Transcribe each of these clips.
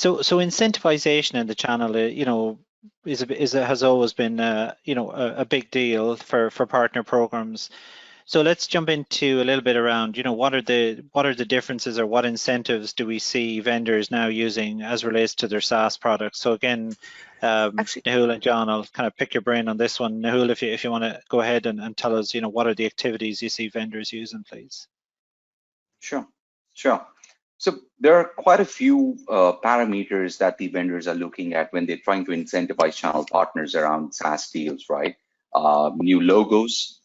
So incentivization in the channel, has always been, a big deal for partner programs. So let's jump into a little bit around, what are the differences, or what incentives do we see vendors now using as relates to their SaaS products? So again, Nehul and John, I'll kind of pick your brain on this one. Nehul, if you want to go ahead and tell us, what are the activities you see vendors using, please? Sure. So there are quite a few parameters that the vendors are looking at when they're trying to incentivize channel partners around SaaS deals, right? New logos,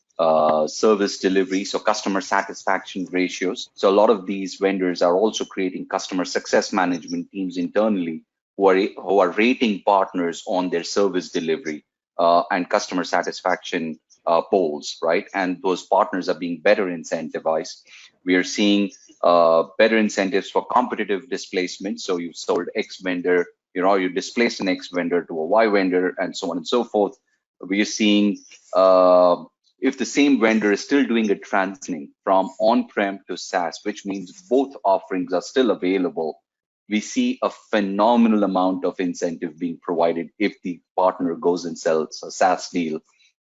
service delivery, so customer satisfaction ratios. So a lot of these vendors are also creating customer success management teams internally who are rating partners on their service delivery and customer satisfaction polls, right? And those partners are being better incentivized. We are seeing better incentives for competitive displacement. So you've sold X vendor, you displaced an X vendor to a Y vendor, and so on and so forth. We are seeing if the same vendor is still doing a transitioning from on-prem to SaaS, which means both offerings are still available, we see a phenomenal amount of incentive being provided if the partner goes and sells a SaaS deal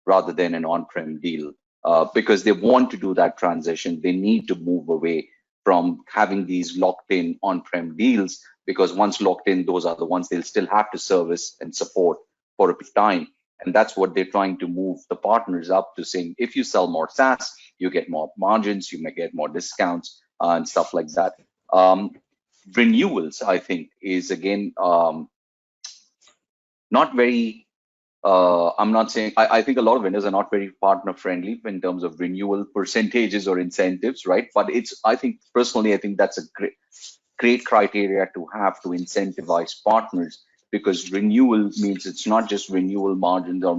rather than an on-prem deal, because they want to do that transition. They need to move away from having these locked-in on-prem deals, because once locked in, those are the ones they'll still have to service and support for a time. And that's what they're trying to move the partners up to, saying, if you sell more SaaS, you get more margins, you may get more discounts and stuff like that. Renewals, I think, is again not very, I'm not saying, I think a lot of vendors are not very partner friendly in terms of renewal percentages or incentives, right? But I think that's a great criteria to have to incentivize partners, because renewal means it's not just renewal margins or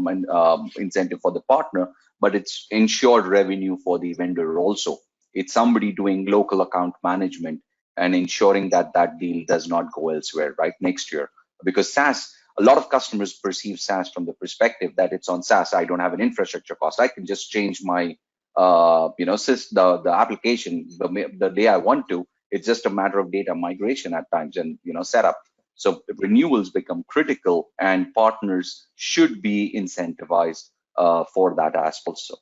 incentive for the partner, but it's ensured revenue for the vendor also. It's somebody doing local account management and ensuring that that deal does not go elsewhere, right, next year. Because SaaS, a lot of customers perceive SaaS from the perspective that it's on SaaS, I don't have an infrastructure cost. I can just change my, the application the day I want to. It's just a matter of data migration at times and, setup. So renewals become critical, and partners should be incentivized for that aspect. So,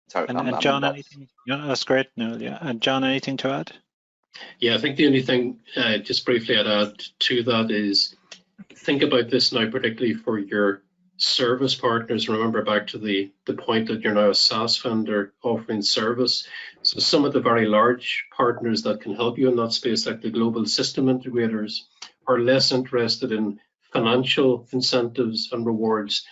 sorry, and John, anything? Yeah, that's great, Nehul. Yeah, and John, anything to add? Yeah, I think the only thing, just briefly, I'd add to that is think about this now, particularly for your service partners. Remember back to the point that you're now a SaaS vendor offering service. So some of the very large partners that can help you in that space, like the global system integrators, are less interested in financial incentives and rewards.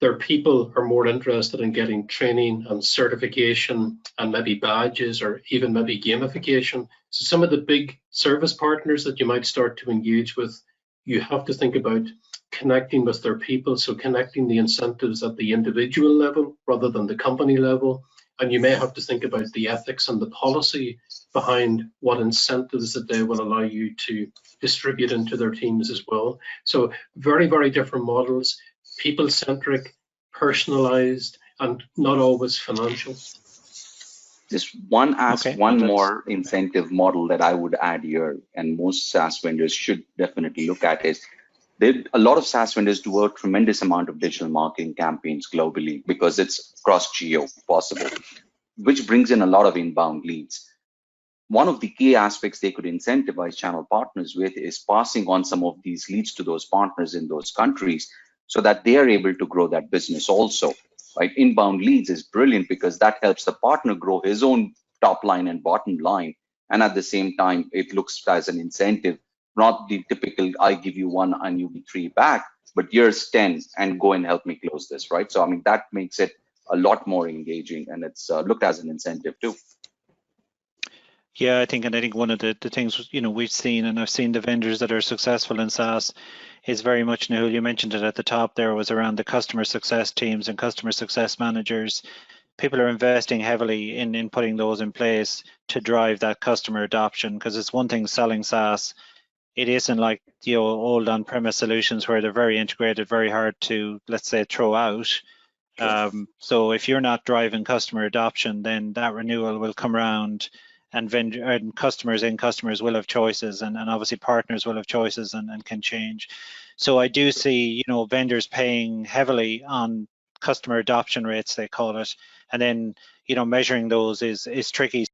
Their people are more interested in getting training and certification and maybe badges or even maybe gamification. So some of the big service partners that you might start to engage with, you have to think about connecting with their people, so connecting the incentives at the individual level rather than the company level. And you may have to think about the ethics and the policy behind what incentives that they will allow you to distribute into their teams as well. So very, very different models, people-centric, personalized, and not always financial. Just one more incentive model that I would add here, and most SaaS vendors should definitely look at, is a lot of SaaS vendors do a tremendous amount of digital marketing campaigns globally because it's cross-geo possible, which brings in a lot of inbound leads. One of the key aspects they could incentivize channel partners with is passing on some of these leads to those partners in those countries so that they are able to grow that business also. Right? Inbound leads is brilliant because that helps the partner grow his own top line and bottom line. And at the same time, it looks as an incentive, not the typical, I give you one and you give 3 back, but here's 10 and go and help me close this, right? So, I mean, that makes it a lot more engaging, and it's looked as an incentive too. Yeah, I think one of the things, we've seen, and I've seen the vendors that are successful in SaaS is very much, Nehul, you mentioned it at the top there, was around the customer success teams and customer success managers. People are investing heavily in putting those in place to drive that customer adoption, because it's one thing selling SaaS. It isn't like the old on-premise solutions where they're very integrated, very hard to, let's say, throw out. So if you're not driving customer adoption, then that renewal will come around and vendor and customers will have choices, and obviously partners will have choices and can change. So I do see, vendors paying heavily on customer adoption rates, they call it, and then, measuring those is tricky.